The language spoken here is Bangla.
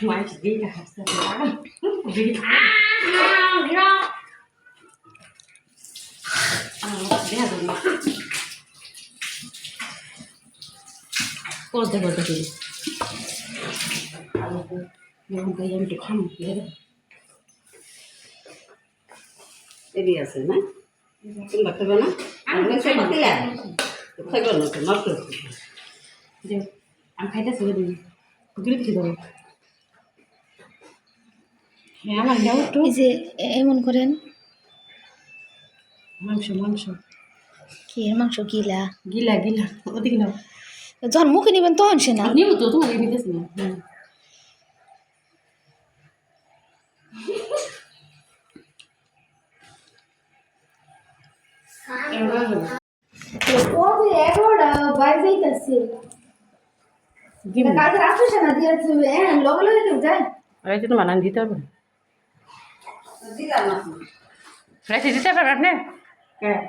মাছ দিয়ে হাসতে করতে করতে করি একটু খাম এদিকে আছে না তুমি খাবে না আমি খাইব না তো নষ্ট যে আমি খাইতেছি দিদি ঘুরে দিতে দেবো হ্যাঁ আমার দাও একটু এই যে এমন করেন মাংস মাংস কি এর মাংস গিলা গিলা গিলা ওদিকে নাও যখন মুখে নেবেন তখন সে না নিব তো তোমাকে নিতেছি না কবে 11টা বাইরে যাইতাছে কালকে রাত্রে সেনা দিয়েছে লগে লগে কেউ যায় এই যে তো বানান দিতে হবে রেখে দিতে পারবেন আপনি হ্যাঁ